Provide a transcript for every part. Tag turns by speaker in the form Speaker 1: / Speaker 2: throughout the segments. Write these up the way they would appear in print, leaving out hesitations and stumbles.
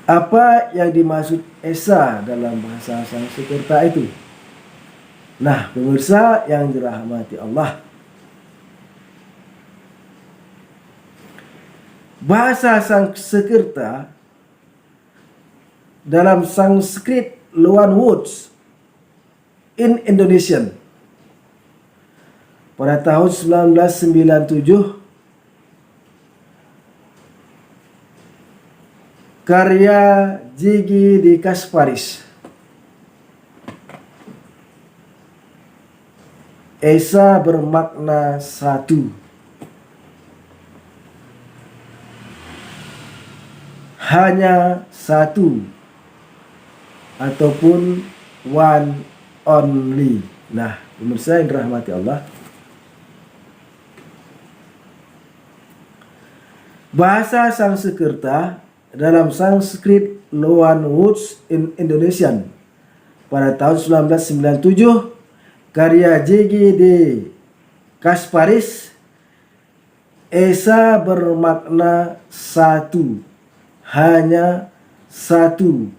Speaker 1: Apa yang dimaksud Esa dalam bahasa Sanskerta itu? Nah, pemirsa yang dirahmati Allah, bahasa Sanskerta dalam Sanskrit loan words in Indonesian pada tahun 1997, karya Gigi di Kasparis. Esa bermakna satu, hanya satu, ataupun one only. Nah, pemirsa yang dirahmati Allah, bahasa Sanskerta dalam Sanskrit loan words in Indonesian pada tahun 1997, karya Gigi di Kasparis. Esa bermakna satu, hanya satu.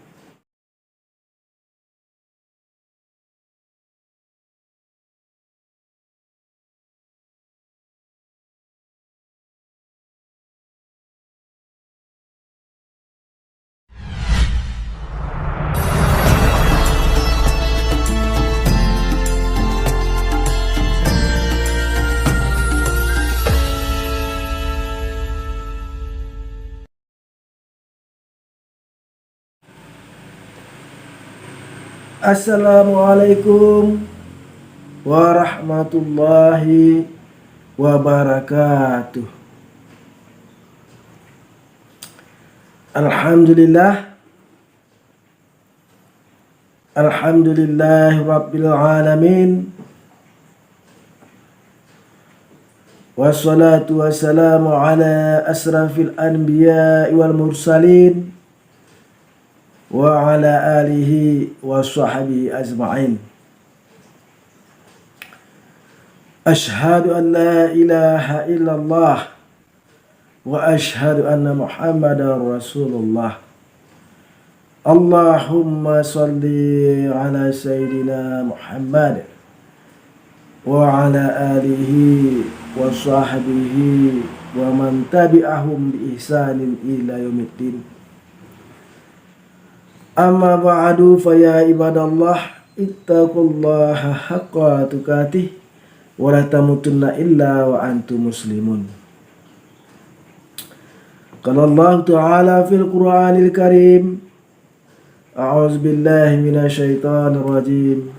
Speaker 1: Assalamualaikum warahmatullahi wabarakatuh. Alhamdulillah rabbil alamin, wassalatu wassalamu ala asrafil anbiya wal mursalin wa ala alihi wa sahbihi ajma'in. Ashhadu an la ilaha illallah wa ashhadu anna Muhammadar Rasulullah. Allahumma salli ala Sayyidina Muhammad wa ala alihi wa sahbihi wa man tabi'ahum bi ihsanin ila yaumiddin. Amma ba'du, fa ya ibadallah, ittaqullaha haqqa tuqatih wa la tamutunna illa wa antum muslimun. Qala Allah Ta'ala fil Qur'anil Karim, a'udzu billahi minasy syaithanir rajim.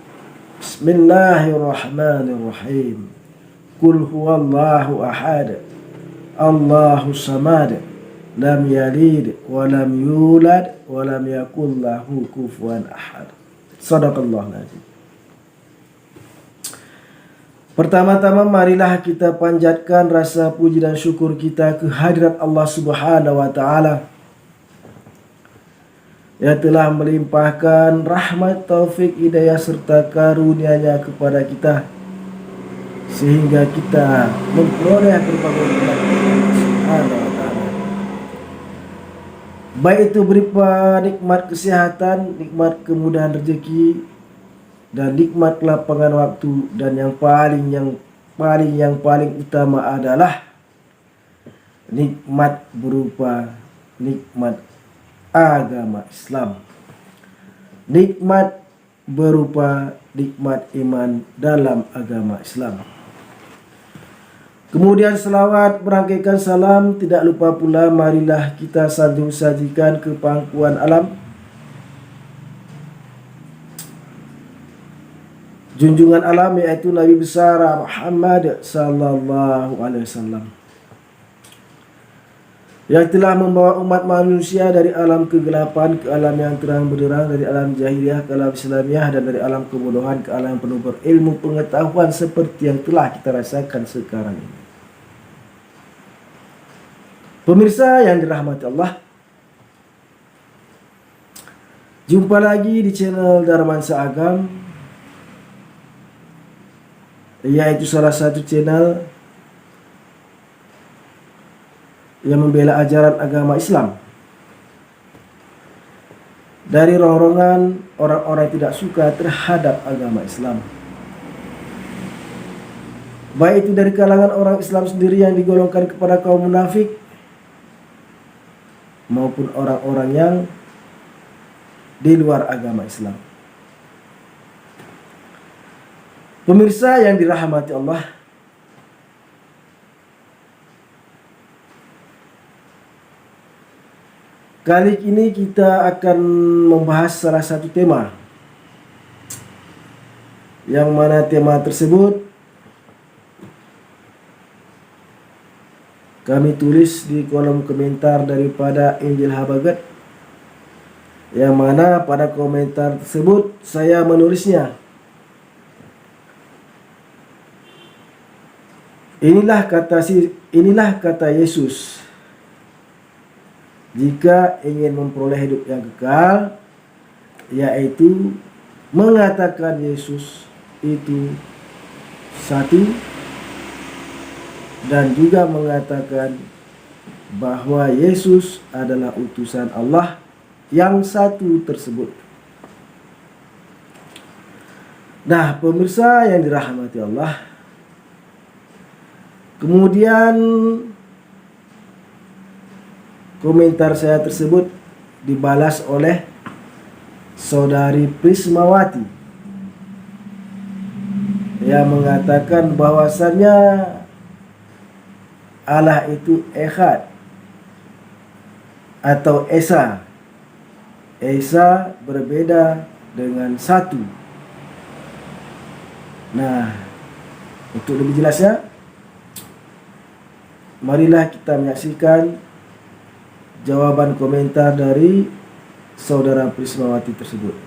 Speaker 1: Bismillahirrahmanirrahim. Qul huwallahu ahad, Allahus samad, lam yalid wa lam yulad wa lam yakul lahu kufuwan ahad. Shadaqallahul azim. Pertama-tama marilah kita panjatkan rasa puji dan syukur kita ke hadirat Allah Subhanahu wa taala yang telah melimpahkan rahmat, taufik, hidayah serta karunia-Nya kepada kita sehingga kita memperoleh berbagai nikmat Allah Subhanahu wa taala. Baik itu berupa nikmat kesehatan, nikmat kemudahan rezeki, dan nikmat lapangan waktu, dan yang paling utama adalah nikmat berupa nikmat agama Islam. Nikmat berupa nikmat iman dalam agama Islam. Kemudian selawat merangkaikan salam, tidak lupa pula marilah kita sanjung sajikan ke pangkuan alam junjungan alam, yaitu Nabi besar Muhammad sallallahu alaihi wasallam, yang telah membawa umat manusia dari alam kegelapan ke alam yang terang benderang, dari alam jahiliyah ke alam Islamiyah, dan dari alam kebodohan ke alam penuh berilmu pengetahuan seperti yang telah kita rasakan sekarang ini. Pemirsa yang dirahmati Allah, jumpa lagi di channel Darmansa Agam, yaitu salah satu channel yang membela ajaran agama Islam. dari ronrongan orang-orang yang tidak suka terhadap agama Islam. Baik itu dari kalangan orang Islam sendiri yang digolongkan kepada kaum munafik, maupun orang-orang yang di luar agama Islam. Pemirsa yang dirahmati Allah, kali ini kita akan membahas salah satu tema, yang mana tema tersebut kami tulis di kolom komentar daripada Injil Habagat, yang mana pada komentar tersebut saya menulisnya, inilah kata Yesus, jika ingin memperoleh hidup yang kekal, yaitu mengatakan Yesus itu satu, dan juga mengatakan bahwa Yesus adalah utusan Allah yang satu tersebut. Nah, pemirsa yang dirahmati Allah, kemudian komentar saya tersebut dibalas oleh saudari Prismawati yang mengatakan bahwasannya Allah itu Echad atau Esa. Esa berbeda dengan satu. Nah, untuk lebih jelasnya, marilah kita menyaksikan jawaban komentar dari saudara Prismawati tersebut.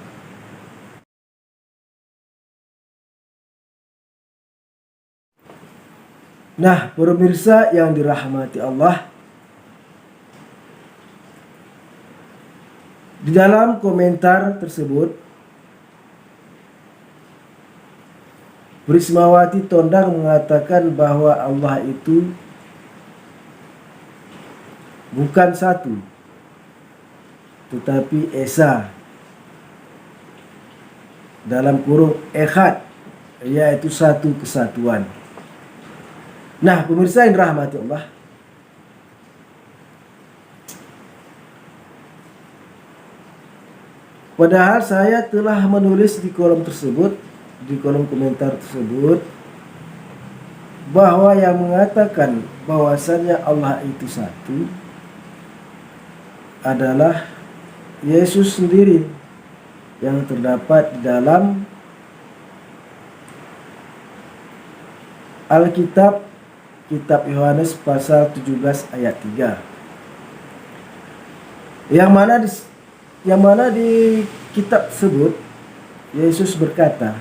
Speaker 1: Nah, pemirsa yang dirahmati Allah, di dalam komentar tersebut Prismawati Tondang mengatakan bahwa Allah itu bukan satu, tetapi Esa, dalam kurung Echad, yaitu satu kesatuan. Nah, pemirsa yang dirahmati Allah, padahal saya telah menulis di kolom tersebut, di kolom komentar tersebut, bahwa yang mengatakan bahwasannya Allah itu satu adalah Yesus sendiri, yang terdapat di dalam Alkitab, Kitab Yohanes pasal 17 ayat 3. Yang mana di kitab tersebut Yesus berkata,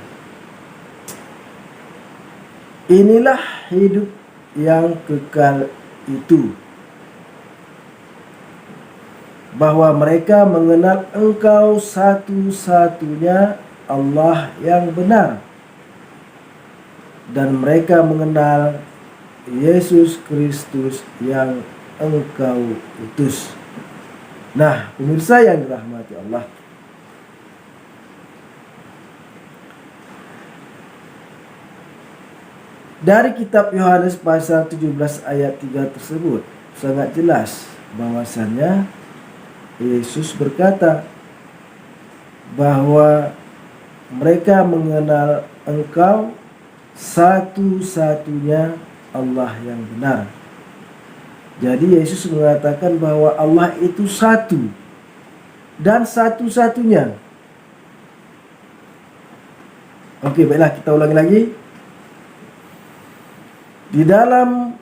Speaker 1: inilah hidup yang kekal itu, bahwa mereka mengenal Engkau satu-satunya Allah yang benar, dan mereka mengenal Yesus Kristus yang Engkau utus. Nah, pemirsa yang dirahmati Allah, dari kitab Yohanes pasal 17 ayat 3 tersebut sangat jelas bahwasannya Yesus berkata bahwa mereka mengenal Engkau satu-satunya Allah yang benar. Jadi Yesus mengatakan bahwa Allah itu satu dan satu-satunya. Oke, baiklah, kita ulangi lagi. Di dalam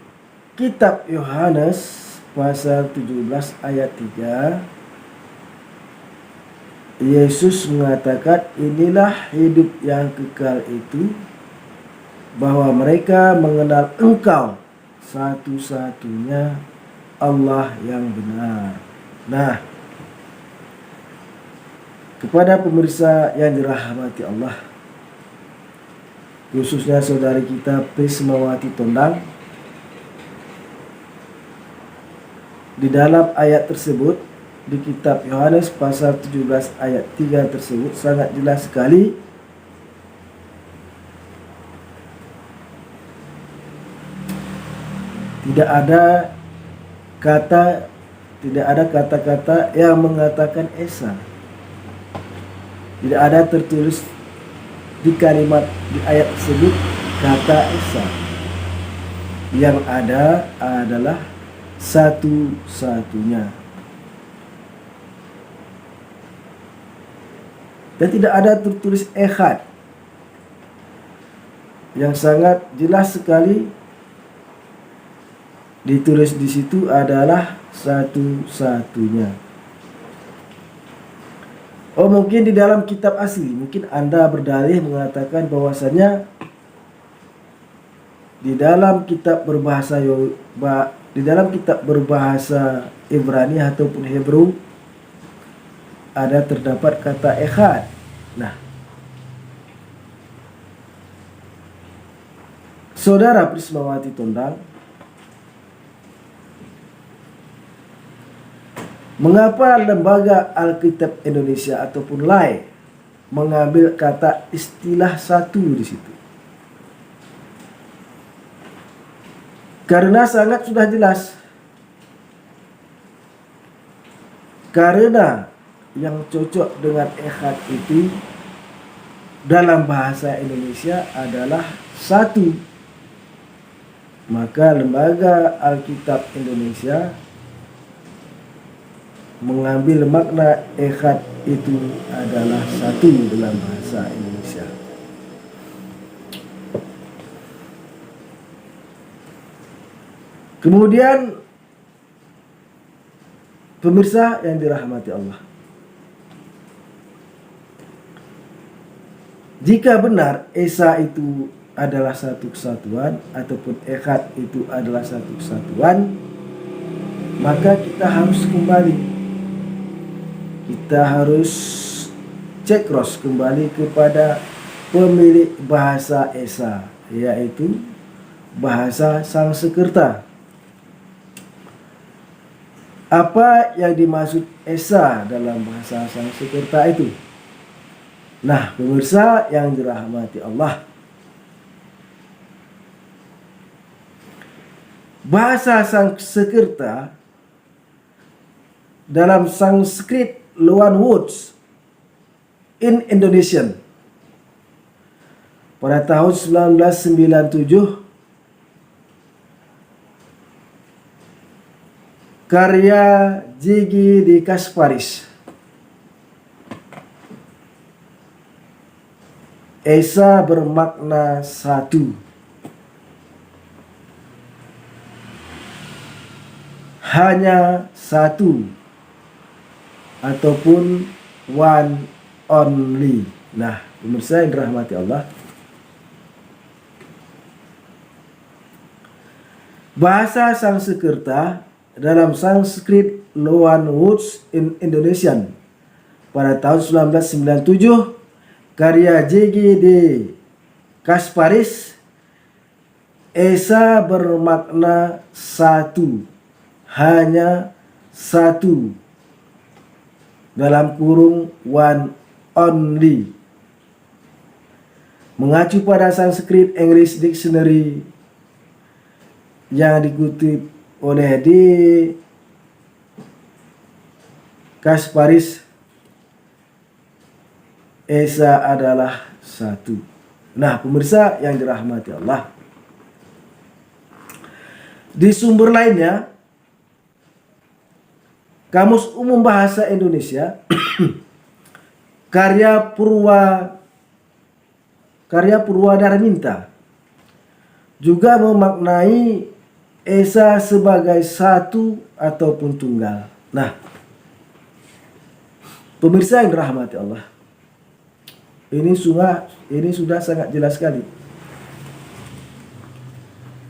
Speaker 1: kitab Yohanes pasal 17 ayat 3, Yesus mengatakan inilah hidup yang kekal itu, bahwa mereka mengenal Engkau satu-satunya Allah yang benar. Nah, kepada pemirsa yang dirahmati Allah, khususnya saudari kita Prismawati Tondang, di dalam ayat tersebut di kitab Yohanes pasal 17 ayat 3 tersebut sangat jelas sekali tidak ada kata-kata yang mengatakan Esa. Tidak ada tertulis di kalimat di ayat tersebut kata Esa. Yang ada adalah satu-satunya. Dan tidak ada tertulis Echad. Yang sangat jelas sekali ditulis di situ adalah satu-satunya. Oh, mungkin di dalam kitab asli, mungkin Anda berdalih mengatakan bahwasannya di dalam kitab berbahasa Ibrani ataupun Hebrew ada terdapat kata Echad. Nah, Saudara Prismawati Tondang, mengapa Lembaga Alkitab Indonesia ataupun LAI mengambil kata istilah satu di situ? Karena sangat sudah jelas. Karena yang cocok dengan Echad itu dalam bahasa Indonesia adalah satu. Maka Lembaga Alkitab Indonesia mengambil makna Echad itu adalah satu dalam bahasa Indonesia. Kemudian pemirsa yang dirahmati Allah, jika benar Esa itu adalah satu kesatuan ataupun Echad itu adalah satu kesatuan, maka kita harus kembali. Kita harus cek cross kembali kepada pemilik bahasa Esa, yaitu bahasa Sanskerta. Apa yang dimaksud Esa dalam bahasa Sanskerta itu? Nah, pemirsa yang dirahmati Allah, bahasa Sanskerta dalam Sanskrit loan words in Indonesian pada tahun 1997 karya J.G. de Kasparis. Esa bermakna satu. Hanya satu. Ataupun one only. Nah, pemirsa yang dirahmati Allah, bahasa Sanskerta dalam Sanskrit loan words in Indonesian pada tahun 1997 karya J.G. de Kasparis, Esa bermakna satu, hanya satu, dalam kurung one only, mengacu pada Sanskrit English Dictionary yang dikutip oleh D. Kasparis. Esa adalah satu. Nah, pemirsa yang dirahmati Allah, di sumber lainnya, Kamus Umum Bahasa Indonesia karya Purwadarminta juga memaknai Esa sebagai satu ataupun tunggal. Nah, pemirsa yang dirahmati Allah, ini sudah sangat jelas sekali.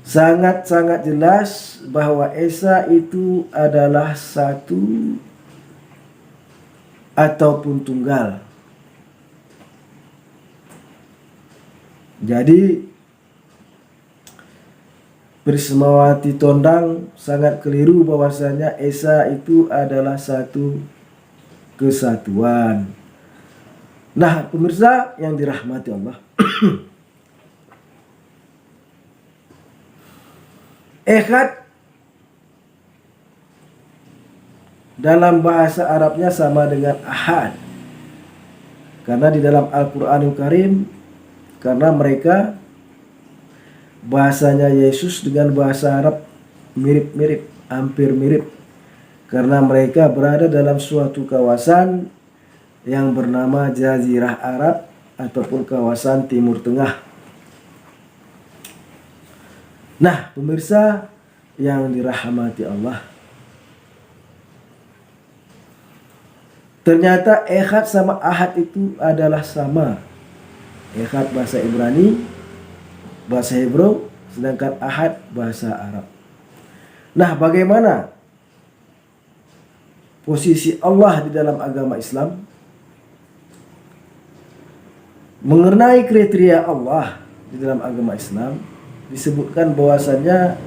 Speaker 1: Sangat-sangat jelas bahwa Esa itu adalah satu ataupun tunggal. Jadi Prismawati Tondang sangat keliru bahwasanya Esa itu adalah satu kesatuan. Nah, pemirsa yang dirahmati Allah, Ehad dalam bahasa Arabnya sama dengan Ahad. Karena di dalam Al-Qur'anul Karim, karena mereka bahasanya Yesus dengan bahasa Arab mirip-mirip, hampir mirip. Karena mereka berada dalam suatu kawasan yang bernama Jazirah Arab ataupun kawasan Timur Tengah. Nah, pemirsa yang dirahmati Allah, ternyata Ehad sama Ahad itu adalah sama. Ehad bahasa Ibrani, bahasa Hebrew, sedangkan Ahad bahasa Arab. Nah, bagaimana posisi Allah di dalam agama Islam? Mengenai kriteria Allah di dalam agama Islam, disebutkan bahwasannya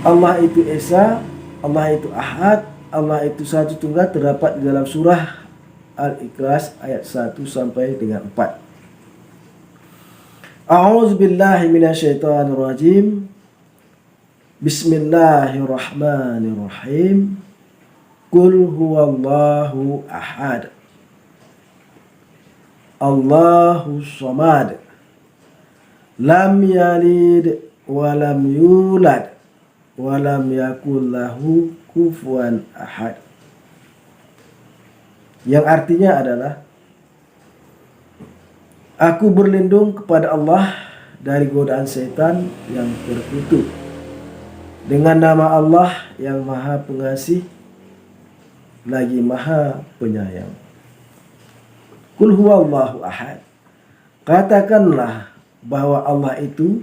Speaker 1: Allah itu Esa, Allah itu Ahad, Allah itu satu tunggal, terdapat di dalam surah Al-Ikhlas ayat 1 sampai dengan 4. A'udzubillahi minasyaitonirrajim. Bismillahirrahmanirrahim. Qul huwallahu ahad. Allahu samad. Lam yalid wa lam yulad wa lam yakul lahu kufuwan ahad. Yang artinya adalah, aku berlindung kepada Allah dari godaan setan yang terkutuk. Dengan nama Allah yang Maha Pengasih lagi Maha Penyayang. Qul huwallahu ahad. Katakanlah bahwa Allah itu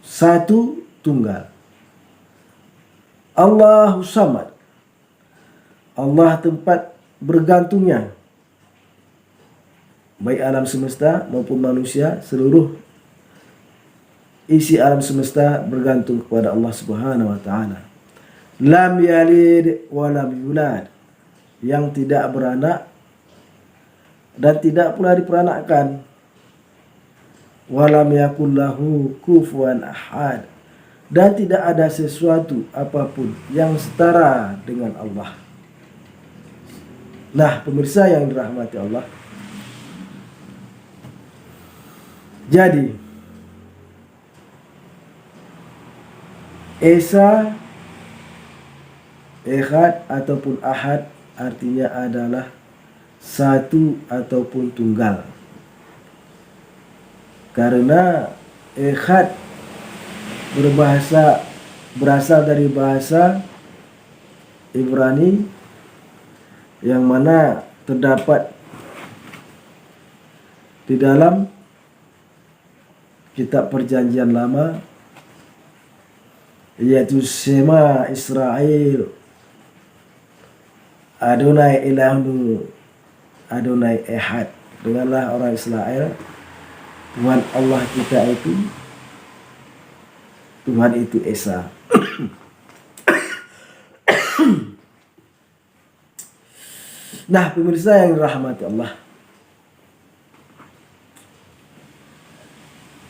Speaker 1: satu tunggal. Allahu samad. Allah tempat bergantungnya, baik alam semesta maupun manusia, seluruh isi alam semesta bergantung kepada Allah Subhanahu wa taala. Lam yalid wa lam yulad, yang tidak beranak dan tidak pula diperanakkan. Wa lam yakul lahu kufuwan ahad, dan tidak ada sesuatu apapun yang setara dengan Allah. Nah, pemirsa yang dirahmati Allah, jadi Esa, Ehad ataupun Ahad artinya adalah satu ataupun tunggal. Karena Ehad berasal dari bahasa Ibrani yang mana terdapat di dalam kitab Perjanjian Lama, yaitu Shema Israel, Adonai Ilahnu, Adonai Ehad. Dengarlah orang Israel, Tuhan Allah kita itu, Tuhan itu Esa. Nah, pemirsa yang dirahmati Allah,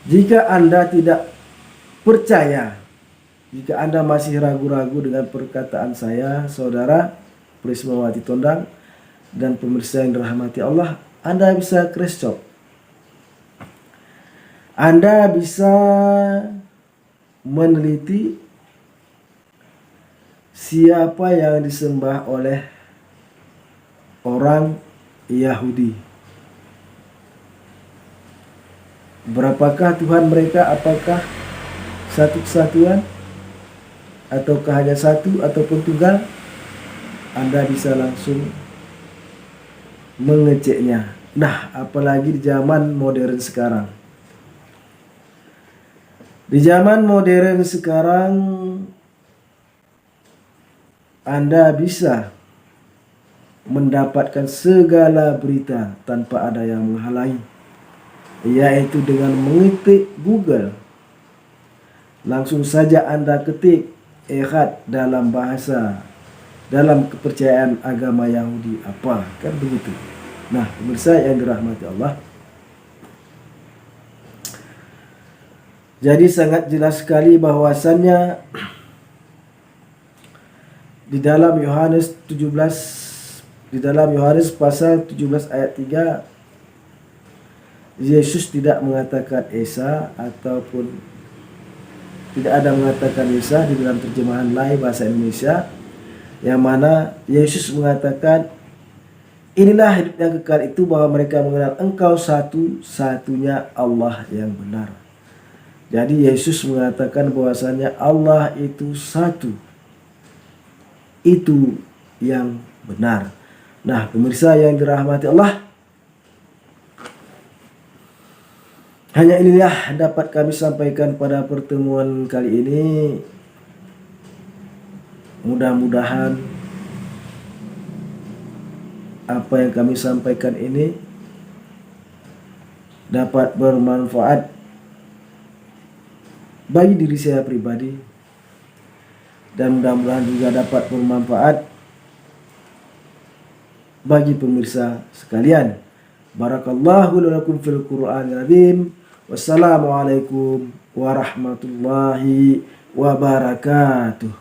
Speaker 1: jika Anda tidak percaya, jika Anda masih ragu-ragu dengan perkataan saya, saudara Prismawati Tondang dan pemirsa yang dirahmati Allah, Anda bisa cross check. Anda bisa meneliti siapa yang disembah oleh orang Yahudi. Berapakah Tuhan mereka? Apakah satu kesatuan? Ataukah hanya satu ataupun tunggal? Anda bisa langsung mengeceknya. Nah, apalagi di zaman modern sekarang. Di zaman modern sekarang, Anda bisa mendapatkan segala berita tanpa ada yang menghalangi, yaitu dengan mengetik Google Langsung saja Anda ketik ehad dalam bahasa, dalam kepercayaan agama Yahudi apa, kan begitu. Nah, pemirsa yang dirahmati Allah, jadi sangat jelas sekali bahwasannya di dalam Yohanes 17, di dalam Yohanes pasal 17 ayat 3, Yesus tidak mengatakan Esa, ataupun tidak ada mengatakan Esa di dalam terjemahan lain bahasa Indonesia, yang mana Yesus mengatakan inilah hidup yang kekal itu, bahwa mereka mengenal Engkau satu-satunya Allah yang benar. Jadi Yesus mengatakan bahwasannya Allah itu satu, itu yang benar. Nah, pemirsa yang dirahmati Allah, hanya inilah dapat kami sampaikan pada pertemuan kali ini. Mudah-mudahan apa yang kami sampaikan ini dapat bermanfaat bagi diri saya pribadi, dan mudah-mudahan juga dapat bermanfaat bagi pemirsa sekalian. Barakallahu lakum fil Qur'anil azim. Wassalamualaikum warahmatullahi wabarakatuh.